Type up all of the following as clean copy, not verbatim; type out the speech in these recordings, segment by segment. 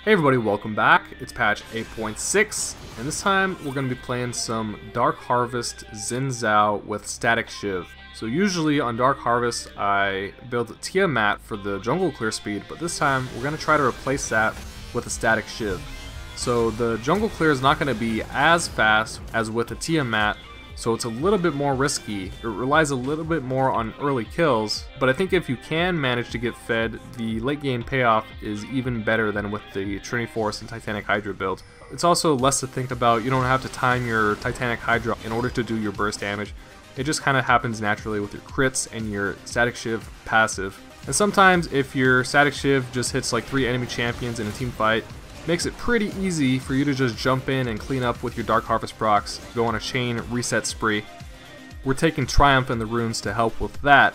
Hey everybody, welcome back. It's patch 8.6, and this time we're going to be playing some Dark Harvest Xin Zhao with Statikk Shiv. So usually on Dark Harvest I build a Tiamat for the jungle clear speed, but this time we're going to try to replace that with a Statikk Shiv. So the jungle clear is not going to be as fast as with a Tiamat, so it's a little bit more risky. It relies a little bit more on early kills, but I think if you can manage to get fed, the late game payoff is even better than with the Trinity Force and Titanic Hydra build. It's also less to think about. You don't have to time your Titanic Hydra in order to do your burst damage. It just kind of happens naturally with your crits and your Statikk Shiv passive. And sometimes if your Statikk Shiv just hits like 3 enemy champions in a team fight, makes it pretty easy for you to just jump in and clean up with your Dark Harvest procs, go on a chain reset spree. We're taking Triumph and the runes to help with that.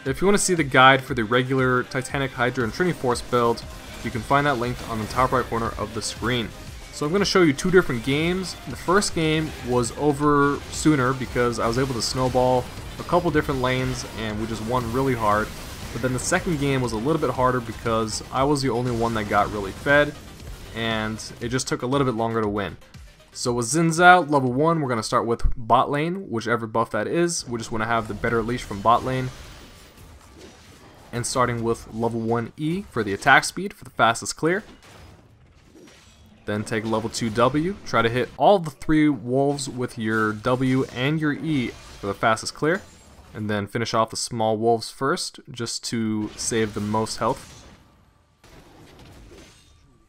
If you want to see the guide for the regular Titanic Hydra and Trinity Force build, you can find that linked on the top right corner of the screen. So I'm going to show you 2 different games. The first game was over sooner because I was able to snowball a couple different lanes and we just won really hard. But then the second game was a little bit harder because I was the only one that got really fed, and it just took a little bit longer to win. So with Xin Zhao, level 1, we're going to start with bot lane, whichever buff that is. We just want to have the better leash from bot lane. And starting with level 1 E for the attack speed for the fastest clear. Then take level 2 W, try to hit all the 3 wolves with your W and your E for the fastest clear. And then finish off the small wolves first, just to save the most health.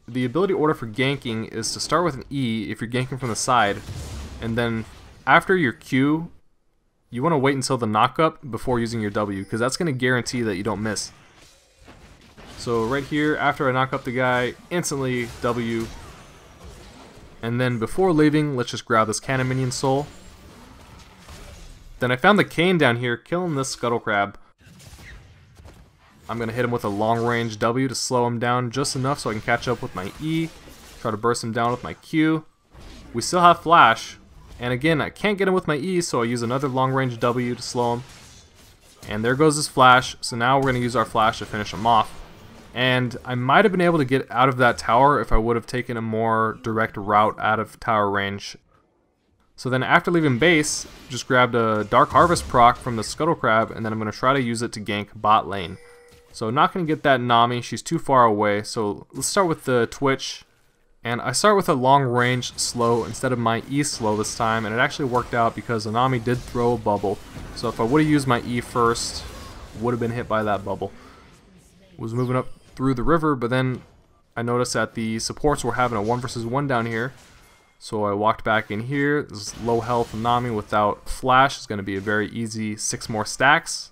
The ability order for ganking is to start with an E if you're ganking from the side, and then after your Q, you want to wait until the knockup before using your W, because that's going to guarantee that you don't miss. So right here, after I knock up the guy, instantly W, and then before leaving, let's just grab this cannon minion soul. Then I found the cane down here, killing this scuttle crab. I'm going to hit him with a long range W to slow him down just enough so I can catch up with my E. Try to burst him down with my Q. We still have flash. And again, I can't get him with my E, so I use another long range W to slow him. And there goes his flash. So now we're going to use our flash to finish him off. And I might have been able to get out of that tower if I would have taken a more direct route out of tower range. So then after leaving base, just grabbed a Dark Harvest proc from the Scuttle Crab, and then I'm going to try to use it to gank bot lane. So not going to get that Nami, she's too far away, so let's start with the Twitch. And I start with a long range slow instead of my E slow this time, and it actually worked out because the Nami did throw a bubble. So if I would have used my E first, would have been hit by that bubble. Was moving up through the river, but then I noticed that the supports were having a 1 versus 1 down here. So I walked back in here. This low health Nami without flash is going to be a very easy 6 more stacks.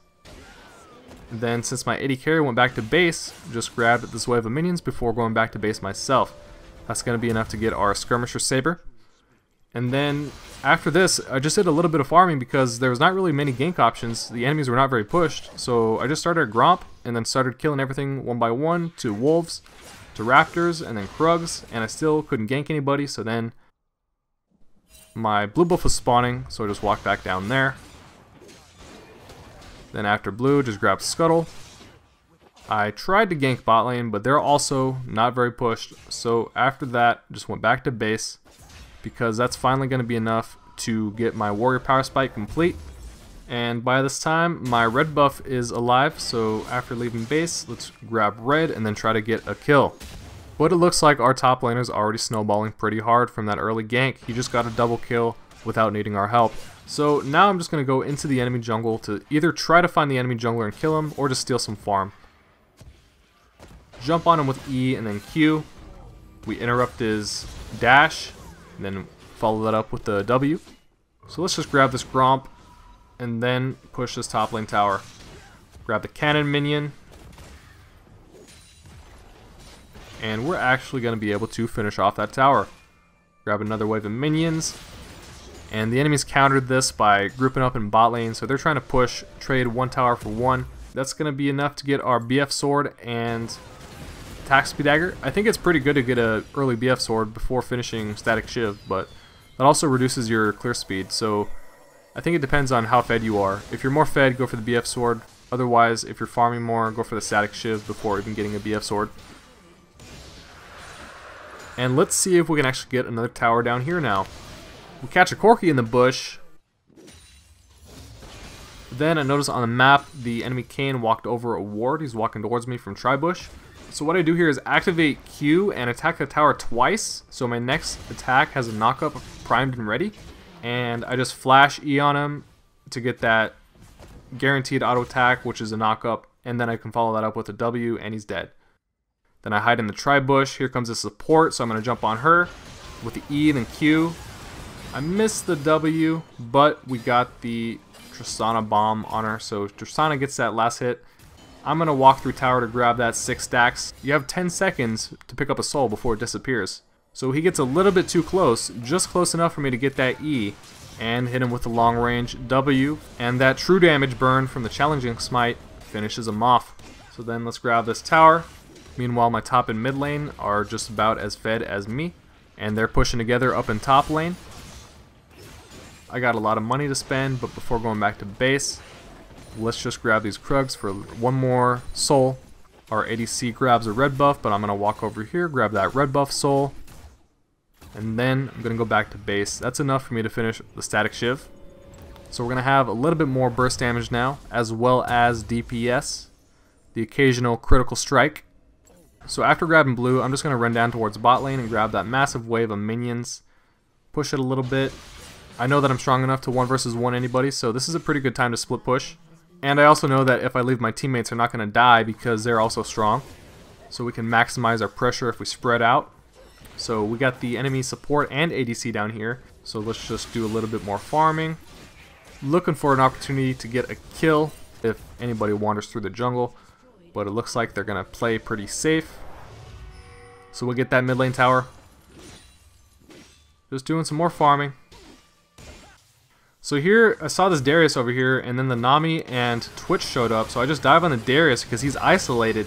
Then since my AD carry went back to base, just grabbed this wave of minions before going back to base myself. That's going to be enough to get our Skirmisher Saber. And then after this, I just did a little bit of farming because there was not really many gank options. The enemies were not very pushed, so I just started a Gromp and then started killing everything one by one, to wolves, to raptors, and then Krugs, and I still couldn't gank anybody, so then my blue buff was spawning, so I just walked back down there. Then after blue, just grabbed Scuttle. I tried to gank bot lane, but they're also not very pushed. So after that, just went back to base because that's finally going to be enough to get my warrior power spike complete. And by this time, my red buff is alive. So after leaving base, let's grab red and then try to get a kill. But it looks like our top laner is already snowballing pretty hard from that early gank. He just got a double kill without needing our help. So now I'm just going to go into the enemy jungle to either try to find the enemy jungler and kill him, or just steal some farm. Jump on him with E and then Q. We interrupt his dash, and then follow that up with the W. So let's just grab this Gromp, and then push this top lane tower. Grab the cannon minion. And we're actually going to be able to finish off that tower. Grab another wave of minions. And the enemies countered this by grouping up in bot lane, so they're trying to push, trade 1 tower for 1. That's going to be enough to get our BF sword and attack speed dagger. I think it's pretty good to get an early BF sword before finishing Statikk Shiv, but that also reduces your clear speed, so I think it depends on how fed you are. If you're more fed, go for the BF sword. Otherwise, if you're farming more, go for the Statikk Shiv before even getting a BF sword. And let's see if we can actually get another tower down here now. We catch a Corki in the bush. Then I notice on the map the enemy Kayn walked over a ward. He's walking towards me from Tribush. So what I do here is activate Q and attack the tower twice. So my next attack has a knockup primed and ready. And I just flash E on him to get that guaranteed auto attack, which is a knockup. And then I can follow that up with a W and he's dead. Then I hide in the Tribush. Here comes the support, so I'm going to jump on her with the E and then Q. I missed the W, but we got the Tristana bomb on her, so Tristana gets that last hit. I'm going to walk through tower to grab that 6 stacks. You have 10 seconds to pick up a soul before it disappears. So he gets a little bit too close, just close enough for me to get that E and hit him with the long range W. And that true damage burn from the challenging smite finishes him off. So then let's grab this tower. Meanwhile, my top and mid lane are just about as fed as me, and they're pushing together up in top lane. I got a lot of money to spend, but before going back to base, let's just grab these Krugs for one more soul. Our ADC grabs a red buff, but I'm going to walk over here, grab that red buff soul, and then I'm going to go back to base. That's enough for me to finish the Statikk Shiv. So we're going to have a little bit more burst damage now, as well as DPS, the occasional critical strike. So after grabbing blue, I'm just going to run down towards bot lane and grab that massive wave of minions, push it a little bit. I know that I'm strong enough to 1 versus 1 anybody, so this is a pretty good time to split push. And I also know that if I leave, my teammates are not going to die because they're also strong. So we can maximize our pressure if we spread out. So we got the enemy support and ADC down here, so let's just do a little bit more farming. Looking for an opportunity to get a kill if anybody wanders through the jungle, but it looks like they're going to play pretty safe. So we'll get that mid lane tower. Just doing some more farming. So here, I saw this Darius over here, and then the Nami and Twitch showed up, so I just dive on the Darius because he's isolated,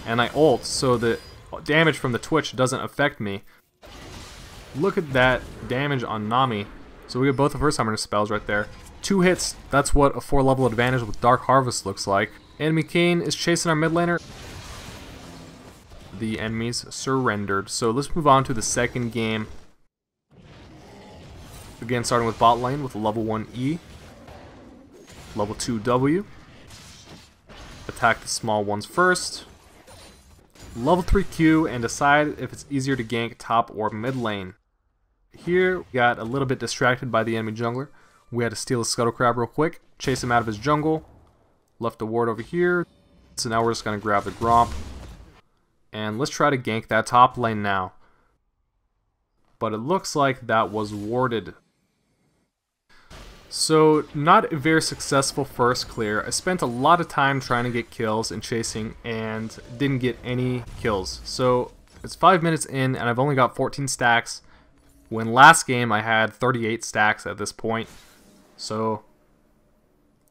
and I ult, so the damage from the Twitch doesn't affect me. Look at that damage on Nami. So we get both of her summoner spells right there. 2 hits, that's what a 4-level advantage with Dark Harvest looks like. Enemy Kayn is chasing our mid laner. The enemies surrendered. So let's move on to the second game. Again, starting with bot lane with a level 1 E, level 2 W. Attack the small ones first. Level 3 Q and decide if it's easier to gank top or mid lane. Here, we got a little bit distracted by the enemy jungler. We had to steal a Scuttle Crab real quick, chase him out of his jungle. Left a ward over here. So now we're just going to grab the Gromp. And let's try to gank that top lane now. But it looks like that was warded. So, not a very successful first clear. I spent a lot of time trying to get kills and chasing and didn't get any kills. So, it's 5 minutes in and I've only got 14 stacks. When last game I had 38 stacks at this point. So,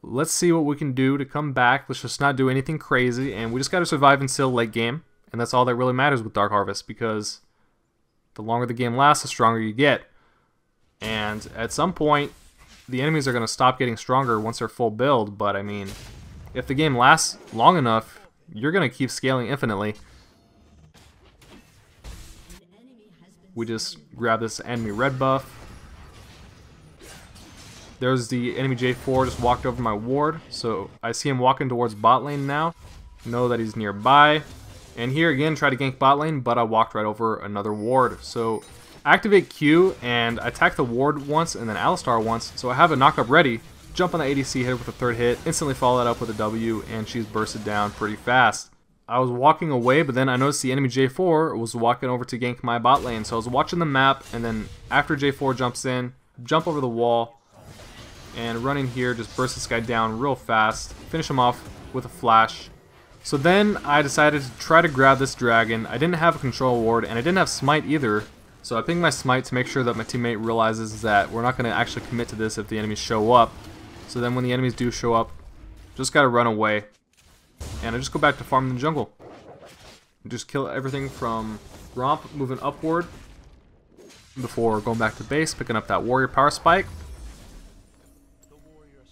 let's see what we can do to come back. Let's just not do anything crazy, and we just got to survive until late game. And that's all that really matters with Dark Harvest, because the longer the game lasts, the stronger you get. And at some point, the enemies are going to stop getting stronger once they're full build, but I mean, if the game lasts long enough, you're going to keep scaling infinitely. We just grab this enemy red buff. There's the enemy J4 just walked over my ward, so I see him walking towards bot lane now. Know that he's nearby. And here again, try to gank bot lane, but I walked right over another ward. So activate Q and attack the ward once and then Alistar once. So I have a knockup ready. Jump on the ADC, hit her with a third hit, instantly follow that up with a W, and she's bursted down pretty fast. I was walking away, but then I noticed the enemy J4 was walking over to gank my bot lane. So I was watching the map, and then after J4 jumps in, jump over the wall, and run in here, just burst this guy down real fast, finish him off with a flash. So then I decided to try to grab this dragon. I didn't have a control ward, and I didn't have smite either. So I pinged my smite to make sure that my teammate realizes that we're not going to actually commit to this if the enemies show up. So then when the enemies do show up, just got to run away. And I just go back to farm in the jungle. Just kill everything from Romp moving upward before going back to base, picking up that warrior power spike.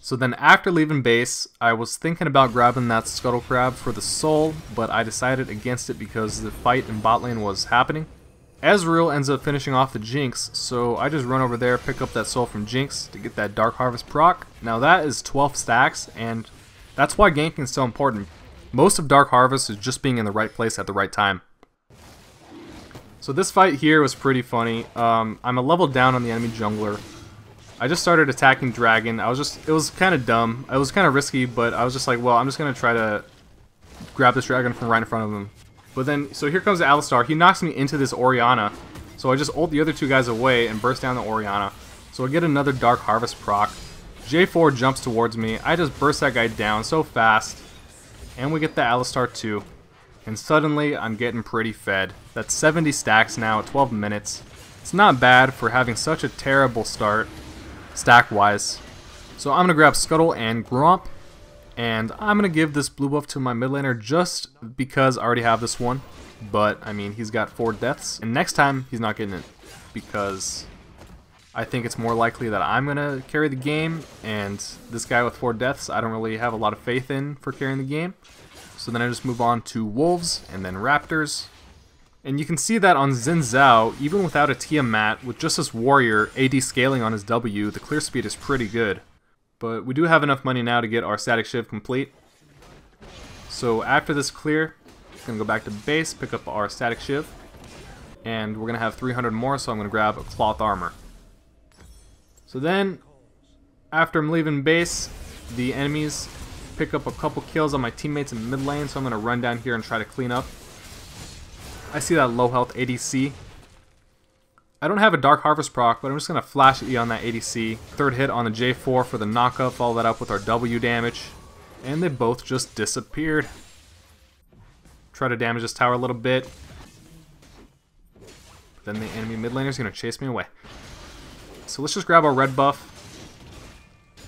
So then after leaving base, I was thinking about grabbing that Scuttle Crab for the soul, but I decided against it because the fight in bot lane was happening. Ezreal ends up finishing off the Jinx, so I just run over there, pick up that soul from Jinx to get that Dark Harvest proc. Now that is 12 stacks, and that's why ganking is so important. Most of Dark Harvest is just being in the right place at the right time. So this fight here was pretty funny. I'm a level down on the enemy jungler. I just started attacking Dragon. It was kind of dumb. It was kind of risky, but I was just like, well, I'm just going to try to grab this Dragon from right in front of him. But then, so here comes the Alistar. He knocks me into this Orianna. So I just ult the other two guys away and burst down the Orianna. So I get another Dark Harvest proc. J4 jumps towards me. I just burst that guy down so fast. And we get the Alistar too. And suddenly, I'm getting pretty fed. That's 70 stacks now at 12 minutes. It's not bad for having such a terrible start, stack-wise. So I'm going to grab Scuttle and Gromp. And I'm going to give this blue buff to my mid laner just because I already have this one. But, I mean, he's got 4 deaths. And next time, he's not getting it. Because I think it's more likely that I'm going to carry the game. And this guy with 4 deaths, I don't really have a lot of faith in for carrying the game. So then I just move on to Wolves and then Raptors. And you can see that on Xin Zhao, even without a Tiamat, with just this Warrior AD scaling on his W, the clear speed is pretty good. But we do have enough money now to get our Statikk Shiv complete. So after this clear, I'm going to go back to base, pick up our Statikk Shiv. And we're going to have 300 more, so I'm going to grab a Cloth Armor. So then, after I'm leaving base, the enemies pick up a couple kills on my teammates in mid lane, so I'm going to run down here and try to clean up. I see that low health ADC. I don't have a Dark Harvest proc, but I'm just going to flash E on that ADC. Third hit on the J4 for the knockup, follow that up with our W damage. And they both just disappeared. Try to damage this tower a little bit. But then the enemy mid laner is going to chase me away. So let's just grab our red buff.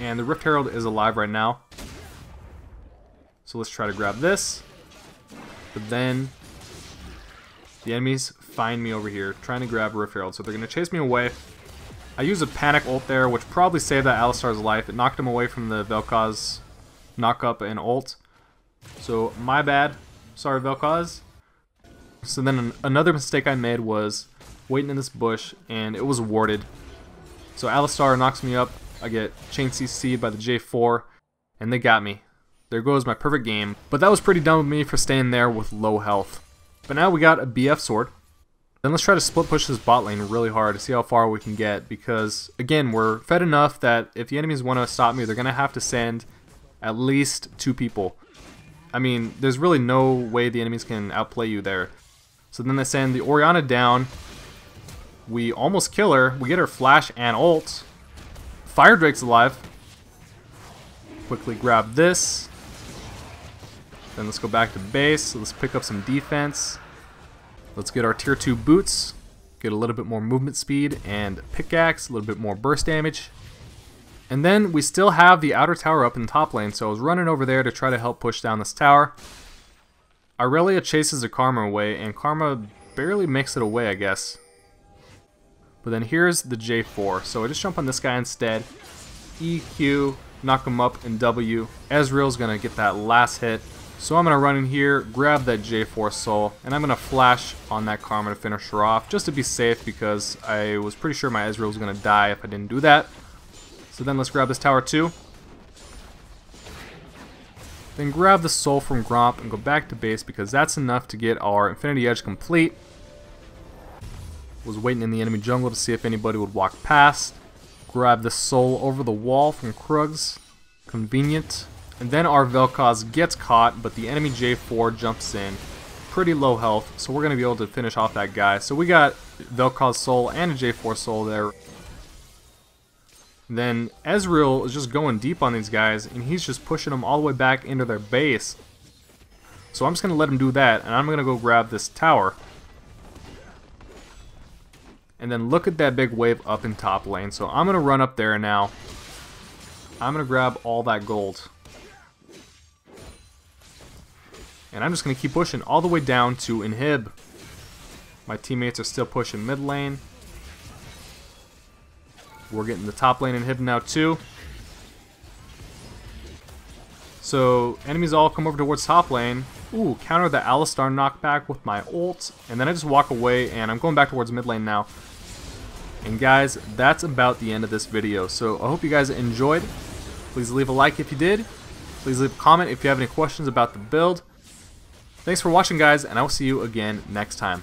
And the Rift Herald is alive right now. So let's try to grab this. But then the enemies find me over here trying to grab Rift Herald, so they're going to chase me away. I use a panic ult there, which probably saved that Alistar's life. It knocked him away from the Vel'Koz knock-up and ult. So, my bad. Sorry, Vel'Koz. So then another mistake I made was waiting in this bush, and it was warded. So Alistar knocks me up. I get chain CC'd by the J4, and they got me. There goes my perfect game. But that was pretty dumb of me for staying there with low health. But now we got a BF sword. Then let's try to split push this bot lane really hard to see how far we can get, because again, we're fed enough that if the enemies want to stop me, they're going to have to send at least 2 people. I mean, there's really no way the enemies can outplay you there. So then they send the Orianna down. We almost kill her. We get her flash and ult. Fire Drake's alive. Quickly grab this. Then let's go back to base. So let's pick up some defense. Let's get our tier 2 boots, get a little bit more movement speed and pickaxe, a little bit more burst damage. And then we still have the outer tower up in the top lane, so I was running over there to try to help push down this tower. Irelia chases the Karma away, and Karma barely makes it away, I guess. But then here's the J4, so I just jump on this guy instead. EQ, knock him up, and W. Ezreal's gonna get that last hit. So I'm going to run in here, grab that J4 soul, and I'm going to flash on that Karma to finish her off, just to be safe, because I was pretty sure my Ezreal was going to die if I didn't do that. So then let's grab this tower too. Then grab the soul from Gromp and go back to base, because that's enough to get our Infinity Edge complete. Was waiting in the enemy jungle to see if anybody would walk past. Grab the soul over the wall from Krugs. Convenient. And then our Vel'Koz gets caught, but the enemy J4 jumps in. Pretty low health, so we're going to be able to finish off that guy. So we got Vel'Koz soul and a J4 soul there. Then Ezreal is just going deep on these guys, and he's just pushing them all the way back into their base. So I'm just going to let him do that, and I'm going to go grab this tower. And then look at that big wave up in top lane. So I'm going to run up there now. I'm going to grab all that gold. And I'm just going to keep pushing all the way down to inhib. My teammates are still pushing mid lane. We're getting the top lane inhib now too. So enemies all come over towards top lane. Ooh, counter the Alistar knockback with my ult, and then I just walk away, and I'm going back towards mid lane now. And guys, that's about the end of this video. So I hope you guys enjoyed. Please leave a like if you did. Please leave a comment if you have any questions about the build. Thanks for watching, guys, and I will see you again next time.